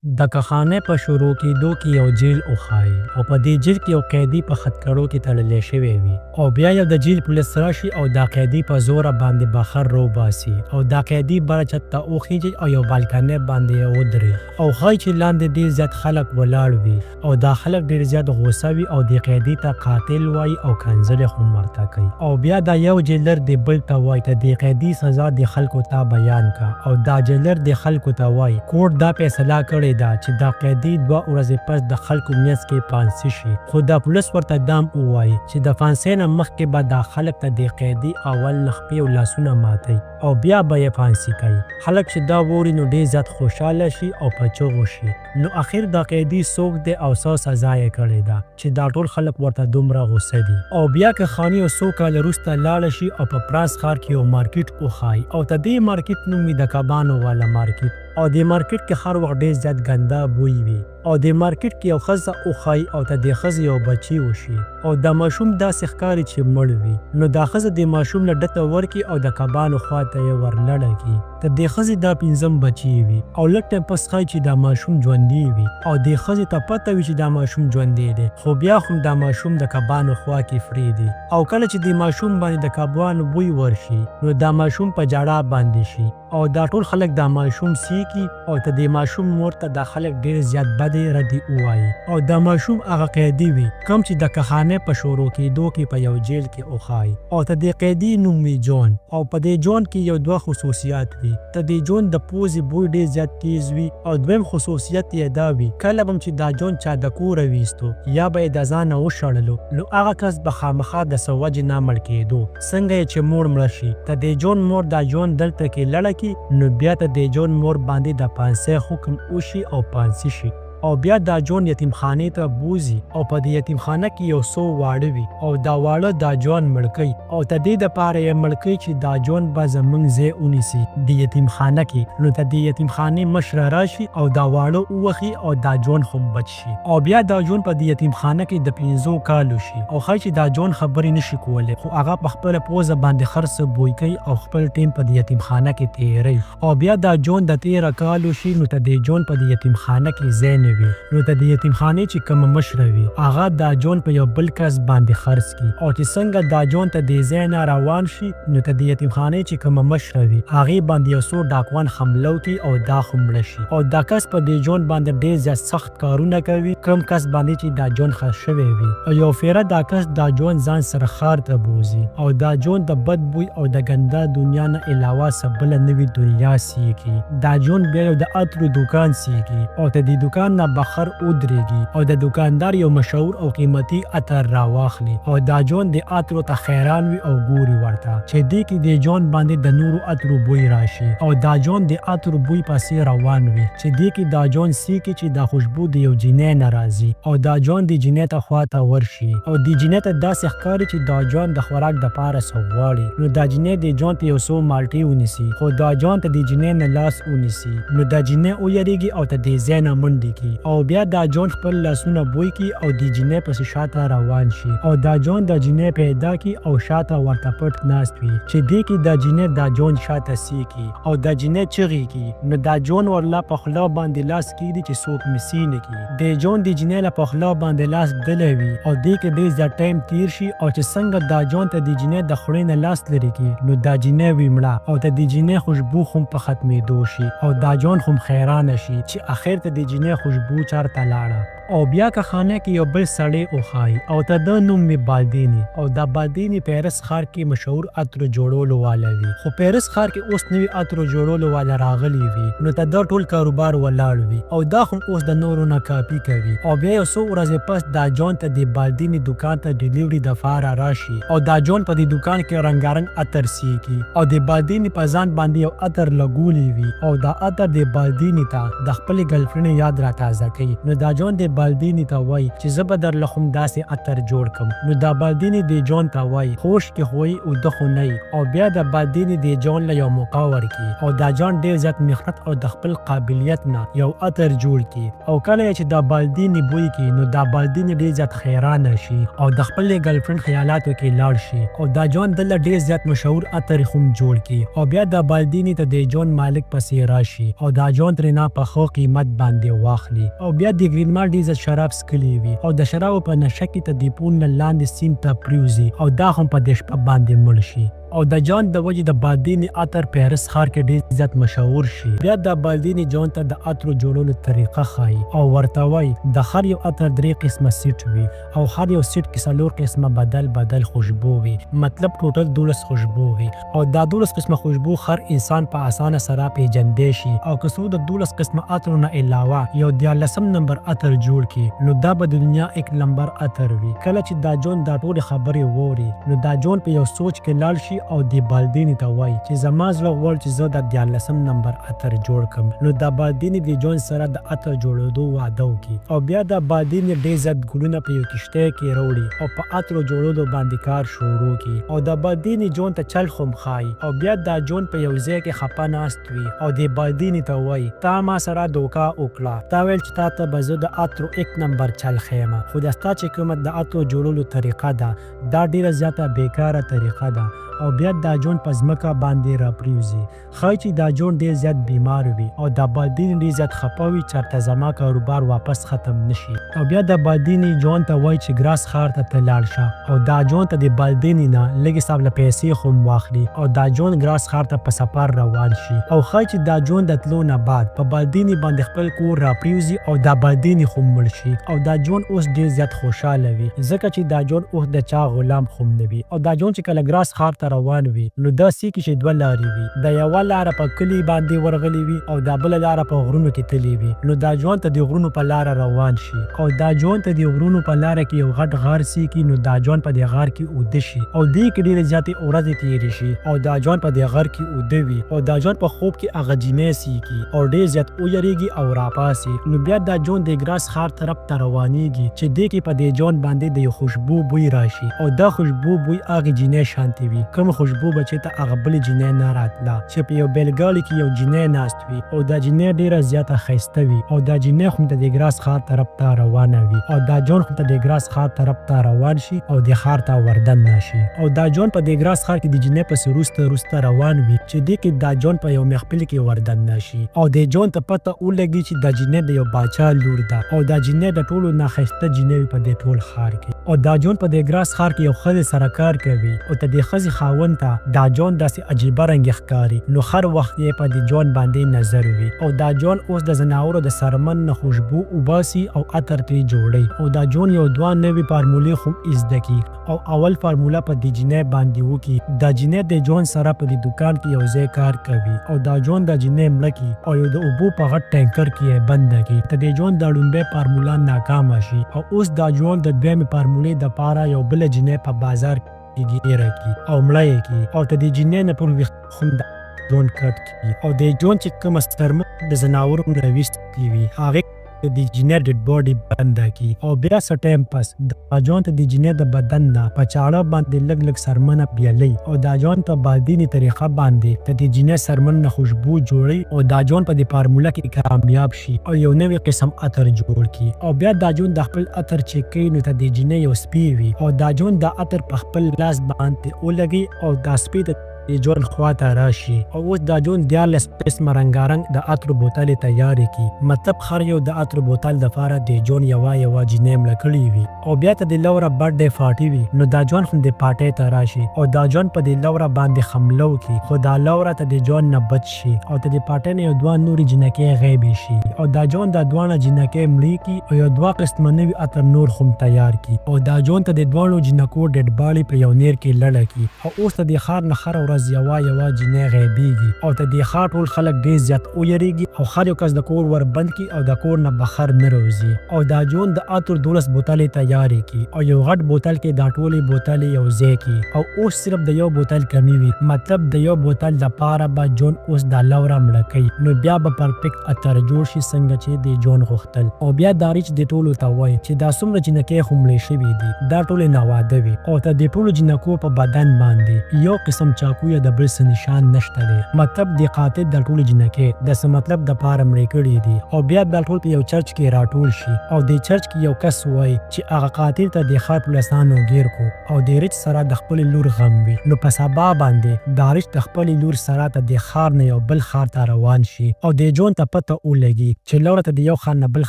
د کخانې په شروع کېدو کې یو جیل وښایي او په دې جیل کې یو قیدي په خټکړو کې تړلی شوی وي او بیا یو د جیل پولیس راشي او دا قیدي په زوره باندې بهر روباسي او دا قیدي بره چت ته وخیږي او یو بالکنۍ باندې یې ودرېږي او ښایي چې لاندې ډېر زیات خلک ولاړ وي او دا خلک ډېر زیات غوسه وي او دې قیدي ته قاتل وایي او کنځلې هم ورته کوي او بیا دا یو جیلر د بل ته وایي ته دې قیدي سزا د خلکو ته بیان کا او دا جیلر د خلکو ته وایي کوټ دا فیصله کړې دا چې دا قیدي 2 ورځې پس د خلکو منځ کې پانسي شي خو دا پولیس ورته دام ووایي چې د فانسۍ نه مخکې به دا خلک ته د قیدي اول نه خپې او لاسونه ماتوي او بیا به یې فانسي کوي خلک چې دا ووري نو ډېر زیات خوشحاله شي او په چغو شي نو اخر دا قیدي څوک دی او څه سزا یې کړې ده چې دا ټول خلک ورته دومره غوسه دي او بیا که خاني یو څو کاله وروسته لاړه شي او په پراس ښار کې یو مارکیټ وښایي او د دې مارکیټ نوم وي د کبانو والا مارکیټ او د مارکیټ کې هر وخت ډېر زیات ګنده بوی وي او د مارکیټ کې یو ښځه وښایي او ته د ښځې یو بچي وشي او دا ماشوم داسې ښکاري چې مړ وي نو دا ښځه د ماشوم نه ډته ورکړي او د کبانو خوا ته یې ورلړه کړي د دې ښځې دا 5م بچي وي او لږ ټایم پس ښایي چې دا ماشوم ژوندی وي او دې ښځې ته پته وي چې دا ماشوم ژوندی دی خو بیا هم دا ماشوم د کبانو خوا کې پرېږدي او کله چې د ماشوم باندې د کبانو بوی ورشي نو دا ماشوم په ژړا باندې شي او دا ټول خلک دا ماشوم سیکي او ته د ماشوم مور ته دا خلک ډېر زیات بدې ردي ووایي او دا ماشوم هغه قیدي وي کوم چې د کخانې په شروع کېدو کې په یو جیل کې وښایي او ته د قیدي نوم وي جون او په دې جون کې یو 2 خصوصیات وي ته د جون د پوزې بوی ډېر زیات تیز وي او دویم خصوصیت یې دا وي کله به چې دا جون چا د کوره ویستو یا به یې د ځانه وشړلو نو هغه کس به خامخا د څه وجې نه مړ کېدو څنګه یې چې مور مړه شي ته د جون مور دا جون دلته کې لړه نو بیا ته د جون مور باندې د پانسۍ حکم وشي او پانسي شي او بیا دا جون یتیم خانې ته بوزي او په دې یتیم خانه کې یو څو واړه وي او دا واړه دا جون مړ کوي او ته دې دپاره یې مړ کوي چې دا جون به زموږ ځای ونیسي د یتیم خانه کې نو ته د یتیم خانې مشره راشي او دا واړه ووخي او دا جون هم بچ شي او بیا دا جون په د یتیم خانه کې د 15 کالو شي او ښایي چې دا جون خبرې نشي کولی خو هغه په خپله پوزه باندې هر څه بوی کوي او خپل ټیم په د یتیم خانه کې تېروي او بیا دا جون د 13 کالو شي نو ته د جون په د یتیم خانه کې ځای نو ته د یتیم خانې چې کومه مشره وي هغه دا جون په یو بل کس باندې خرڅ کړي او چې څنګه دا جون ته د ځای نه روان شي نو ته د یتیم خانې چې کومه مشره وي هغې باندې یو څو ډاکوان حمله وکړي او دا خو مړه شي او دا کس په دې جون باندې ډېر زیات سخت کارونه کوي کوم کس باندې چې دا جون خرڅ شوی وي او یو فیره دا کس دا جون ځان سره ښار ته بوزي او دا جون د بد بوی او د ګنده دنیا نه علاوه څه بله نوې دنیا سیږي دا جون بیا یو د عطرو دوکان سیږي او ته د دوکان نه بخر ودرېږي او د دکاندار یو مشهور او قیمتي عطر راواخلي او دا جون د عطرو ته حیران وي او ګوري ورته چې دې کې د جون باندې د نورو عطرو بوی راشي او دا جون د عطرو بوی پسې روان وي چې دې کې دا جون سیکي چې دا خوشبو د یو جینۍ نه راځي او دا جون د جینۍ ته خواته ورشي او د جینۍ ته داسې ښکاري چې دا جون د خوراک دپاره څه غواړي نو دا جینۍ د جون ته یو څو مالټې ونیسي خو دا جون ته د جینۍ نه لاس ونیسي نو دا جینۍ ویریږي او ته د ځای نه منډې کړي او بیا دا جون خپل لاسونه بوی کی او د جینۍ پسې شاته روان شي او دا جون د جینۍ پیدا کی او شاته ورته پټ ناست وي چې دې کې دا جینۍ دا جون شاته سیکي او دا جینۍ چغې کی نو دا جون ورله په خوله باندې لاس کیږي چې څوک مسي نه کړي د جون د جینۍ له په خوله باندې لاس دلی وي او دې کې ډېر زیات ټایم تیر شي او چې څنګه دا جون ته د جینۍ د خولې نه لاس لرې کړي نو دا جینۍ وي مړه او ته د جینۍ خوشبو هم په ختمېدو شي او دا جون هم حیرانه شي چې اخر ته د جینۍ خوشبو چارته لاړه او بیا که خانه کې یو بل سړی وښایي او ته د نوم می بالدیني او دا بالدیني پیرس ښار کې مشهور عطرو جوړولو والا وي خو پیرس ښار کې اوس نوي عطرو جوړولو والا راغلی وي نو ته دا ټول کاروبار ولاړ وي او دا هم اوس د نورو نه کاپي کوي او بیا یو څو ورځې پس دا جون ته د بالدیني دکان ته ډیلیوري دپاره راشي او دا جون په دې دکان کې رنګارنګ عطر سیکي او د بالدیني په ځان باندې یو عطر لګولی وي او دا عطر د بالدیني ته د خپلې ګرلفرینډ یاد را تازه کوي نو دا جون د بالدیني ته وای چې زه به درله خو داسې عطر جوړ کم. نو دا بالدیني دې جون ته وای خوش کې خوی او د خو نه او بیا د بالدیني دې جون له یو موقع ورکي او دا جون ډیر زیات محنت او د خپل قابلیت نه یو عطر جوړ کی او کله چې دا بالدیني بوی کی نو دا بالدیني ډیر زیات حیران شي او د خپل ګرل فرند خیالاتو کې لاړ شي او دا جون دل ډیر زیات مشهور عطر خو جوړ کی او بیا دا بالدیني ته د جون مالک پسې راشي او دا جون ترنه په خو قیمت باندې واخلي او بیا د گرین مار ډیر شراب سکلی وي او د شراب په نشه کې ته دی پون لاندې سین ته پریوزي او دا هم په دې شپه باندې مړ شي او د جون د وجې د بالدیني عطر پیرس ښار کې ډیر زیات مشهور شي. بیا د بالدیني جون ته د عطرو جوړولو طریقه ښایي او ورته وایي د هر یو عطر 3 قسمه سیټ وي او هر یو سیټ کې 4 قسمه بدل خوشبو وي، مطلب ټوټل 12 خوشبو وي او دا 12 قسمه خوشبو هر انسان په اسانه سره پیژندې شي او که څو د 12 قسمه عطرو نه علاوه یو 14 نمبر عطر جوړ کړي نو دا به د دنیا 1 نمبر عطر وي. کله چې دا جون دا ټول خبرې ووري نو دا جون په یو سوچ کې لاړ شي او دی بالدیني ته وای چې زما زړه غواړي چې زه د 14 نمبر عطر جوړ کم. نو دا بالدیني د جون سره د عطر جوړېدو واده وکړي او بیا د بالدیني ډېر زیات ګلونه په یو کشتۍ کې راوړي او په عطرو جوړولو باندې کار شروع کړي او د بالدیني جون ته چل خم خای او بیا دا جون په یو ځای کې خپه ناست وي او د بالدیني ته وای تا ما سره دوکا وکړه، تا ویل چې تا ته به زه د عطرو 1 نمبر چل خیمه خو د ستا چې کومه د عطرو جوړولو طریقه ده دا ډېره زیاته بیکاره طریقه ده او بیا دا جون په ځمکه باندې راپریوزي. ښایي چې دا جون ډېر زیات بیمار وي او دا بالدیني ډېر زیات خفه وي چېرته زما کاروبار واپس ختم نشي او بیا د بالدیني جون ته وایي چې ګراس ښار ته لاړ شه او دا جون ته د بالدیني نه لږ حساب له پیسې خو واخلي او دا جون ګراس ښار ته په سفر روان شي او ښایي چې دا جون د تلو نه بعد په بالدیني باندې خپل کور راپریوزي او دا بالدیني خو مړ شي او دا جون اوس ډېر زیات خوشحاله وي ځکه چې دا جون اوس د چا غلام خو نه وي او دا جون چې کله ګراس ښار ته روان وي نو داسې کې چې 2 لارې وي، د یوه لاره په کلي باندې ورغلی وي او دا بله لاره په غرونو کې تللی وي. نو دا جون ته د غرونو په لاره روان شي او دا جون ته د غرونو په لاره کې یو غټ غار سیکي نو دا جون په دې غار کې اوده شي او دې کې ډېرې زیاتې ورځې تېرې شي او دا جون په دې غار کې اوده وي او دا جون په خوب کې هغه جینۍ سیکي او ډېر زیات ویریږي او راپاسي. نو بیا دا جون د ګراس ښار طرف ته روانېږي چې دې کې په دې جون باندې د یو خوشبو بوی راشي او دا خوشبو بوی هغې جینۍ شانتې وي کوم خوشبو به چې ته هغه بلې جینۍ نه راتله چې په یو بیلګاړي کې یو جینۍ ناست وي او دا جینۍ ډېره زیاته ښایسته وي او دا جینۍ خو د ګراس ښار طرف ته روانه وي او دا جون خو د ګراس ښار طرف ته روان شي او د ښار ته وردننه شي او دا جون په د ګراس ښار کې د جینۍ پسې وروسته روان وي چې دې کې دا جون په یو محفل کې وردننه شي او د جون ته پته ولګي چې دا جینۍ د یو باچا لور ده او دا جینۍ د ټولو نه ښایسته جینۍ په دې ټول ښار کې او دا جون په د ګراس ښار کې یو ښځې سره کار کوي او ته د ښځې خاوند ته دا جون داسې عجیبه رنګ ښکاري نو هر وخت یې په د جون باندې نظر وي او دا جون اوس د زناورو د سرمن نه خوشبو وباسي او عطر ترې جوړوي او دا جون یو 2 نوې فارمولې خو زده کړي او اول فارموله په د جینۍ باندې وکړي. دا جینۍ د جون سره په د دوکان کې یو ځای کار کوي او دا جون د جینۍ مړه کړي او یو د اوبو په غټ ټینکر کې یې بنده کړي. ته د جون د لومړۍ فارموله ناکامه شي او اوس دا جون د دویمې فارمولې دپاره یو بله جینۍ په بازار ګیره کی او مړه یې کی او ته د جینۍ نه ټول ویښت خو د جون کټ کی او د جون چې کومه سترمه د زناورو راویستې وي هغې د جینۍ ډیډ باډي بنده کی او بیا څه ټایم پس دا جون ته د جینۍ د بدن نه په چاړه باندې لږ سرمنه پیلوي او دا جون په بالدیني طریقه باندې ته د جینۍ سرمن نه خوشبو جوړي او دا جون په د فارموله کې کامیاب شي او یو نوی قسم عطر جوړ کی او بیا دا جون د خپل عطر چې کوي نو ته د جینۍ یو سپی وي او دا جون د عطر په خپل لاس باندې ولګي او دا سپی د جون خواته راشي او اوس دا جون 14 قسمه رنګارنګ د عطرو بوتلې تیارې کی مطلب هر یو د عطرو بوتل دپاره د جون یوه جینۍ مړه کړې وي او بیا ته د لوره برډې پارټي وي نو دا جون خو د پارټۍ ته راشي او دا جون په د لوره باندې حمله وکړي خو دا لوره ته د جون نه بچ شي او ته د پارټۍ نه یو 2 نورې جینکۍ غیبې شي او دا جون دا 2 جینکۍ مړې کړي او یو 2 قسمه نوي عطر نور خو تیار کړي او دا جون ته د 2 جینکو ډیډ باډي په یو نیر کې لړه کړي او اوس ته د ښار نه هره ورځ پس یوه جینۍ غیبیږي او ته دې ښار ټول خلک ډېر زیات ویریږي او هر یو کس د کور ور بند کړي او د کور نه بهر نه راوځي او دا جون د عطر 12 بوتلې تیارې کړي او یو غټ بوتل کې دا ټولې بوتلې یو ځای کړي او اوس صرف د یو بوتل کمی وي مطلب د یو بوتل دپاره به جون اوس دا لوره مړه کوي نو بیا به پرفیکټ عطر جوړ شي څنګه چې د جون غوښتل او بیا دا ریچ د ټولو ته وایي چې دا څومره جنکۍ خو مړې شوي دي دا ټولې ناواده وي او ته د ټولو جنکو په بدن باندې یو قسم چاقو یا د بل څه نشان نشته دی مطلب د قاتل د ټولو جنکۍ د څه مطلب دپاره مړې کړي دي او بیا دا ټول په یو چرچ کې راټول شي او د چرچ کې یو کس وایي چې هغه قاتل ته د ښار پولیسانو ګیر کو او د ریچ سره د خپلې لور غم وي نو په سبا باندې دا ریچ د خپلې لور سره ته د ښار نه یو بل ښار ته روان شي او د جون ته پته ولګي چې لوره ته د یو ښار نه بل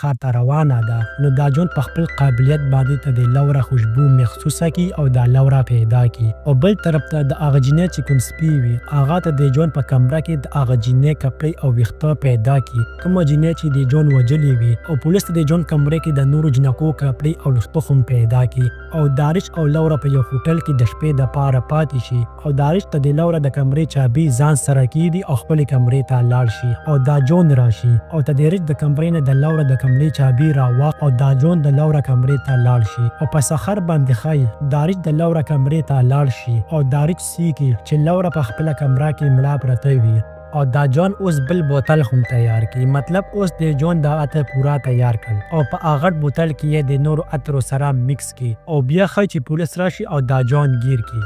ښار ته روانه ده نو دا جون په خپل قابلیت باندې ته د لوره خوشبو محسوسه کړي او دا لوره پیدا کړي او بل طرف ته د هغه جینۍ چې کوم سپی وي هغه ته د جون په کمره کې د هغه جینۍ کپړې او ویښته پیدا کړي کومه جینۍ چې د جون وجلې وي او پولیس ته د جون کمرې کې د نورو جنکو کپړې او ویښته هم پیدا کړي او داریش او لوره په یو هوټل کې د شپې دپاره پاتې شي او داریش ته د لوره د کمرې چابي ځان سره کیږي او خپلې کمرې ته لاړ شي او دا جون راشي او ته د ریچ د کمرې نه د لوره د کمرې چابي راواخ او دا جون د لوره کمرې ته لاړ شي او په سخر باندې ښایي داریش د لوره کمرې ته لاړ شي او داریش سیږي چې لوره په خپله کمره کې مړه پرته وي او دا جون اوس بل بوتل هم تیار کی مطلب اوس د جون دا عطر پورا تیار کړ او په هغه بوتل کې د نورو عطرو سره مکس کی او بیا خای چې پولیس راشي او دا جون گیر کی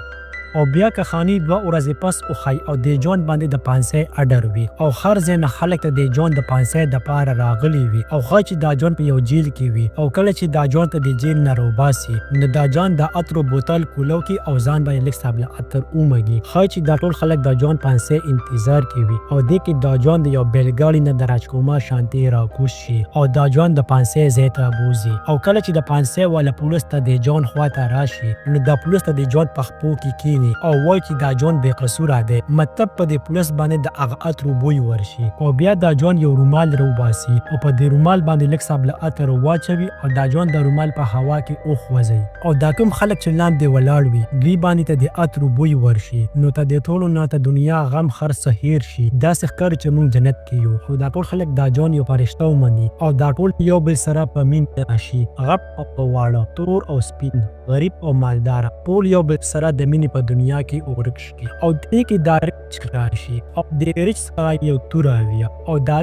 او بیا که خانی 2 ورځې پس او خای او د جون باندې د 500 اډر وی او هر ځنه خلک ته د جون د 500 د پاره راغلی وی او خای چې دا جون په یو جیل کې وی او کله چې دا جون ته د جیل نه روباسي نو دا جون د عطر بوتل کولو کې او ځان باندې لیک صاحب عطر اومږي خای چې دا ټول خلک د جون 500 انتظار کوي او د کې دا جون د یو بیلګاړي نه دراج کومه شانتي را کوش شي او دا جون د 500 زیته بوزي او کله چې د 500 ولا پولیس ته د جون خواته راشي نو د پولیس ته د جون په خپو کې او وای چې دا جون بے قصور دی مطلب په دې پولیس باندې د هغه عطر بوی ورشي او بیا دا جون یو رومال روباسي او په دې رومال باندې لیک صاحب عطر واچوي او دا جون د رومال په هوا کې اوخ وځي او دا کوم خلک چې لاندې ولاړ وي دوی باندې ته د عطر بوی ورشي نو ته د ټولو نه ته دنیا غم خر سهیر شي دا ښکار چې موږ جنت کې یو خو دا ټول خلک دا جون یو فرشته ومني او دا ټول یو بل سره په مين راشي غب او واړه تور او سپین غریب او مالدار ټول یو بل سره د مینې په دنیا کې اورک شي او دې کې دا ریچ راشي او د ریچ سره یو تور وي او دا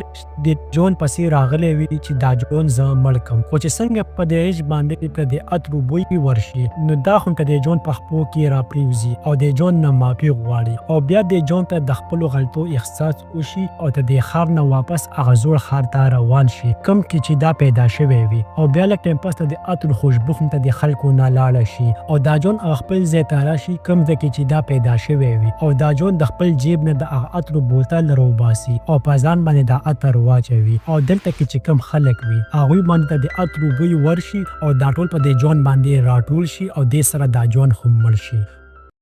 د جون پسې راغلی وي چې دا جون زه مړ کم خو چې څنګه په دې ریچ باندې په دې عطر بوی ورشي نو دا هم که د جون په خپو کې را پریوزي او د جون نه معافي غواړي او بیا د جون ته د خپلو غلطو احساس وشي او ته د ښار نه واپس هغه زوړ ښار ته روان شي کوم کې چې دا پیدا شوی وي او بیا لږ ټایم پس ته د عطر خوشبو هم ته د خلکو نه لاړه شي او دا جون خپل ځای ته راشي کوم ځای کې چې دا پیدا شوی وي او دا جون د خپل جیب نه د عطر بوتل روباسي او په ځان باندې د عطر واچوي او دلته کې چې کم خلک وي هغوی باندې د عطر بوی ورشي او دا ټول په د جون باندې راټول شي او د سره دا جون هم مړ شي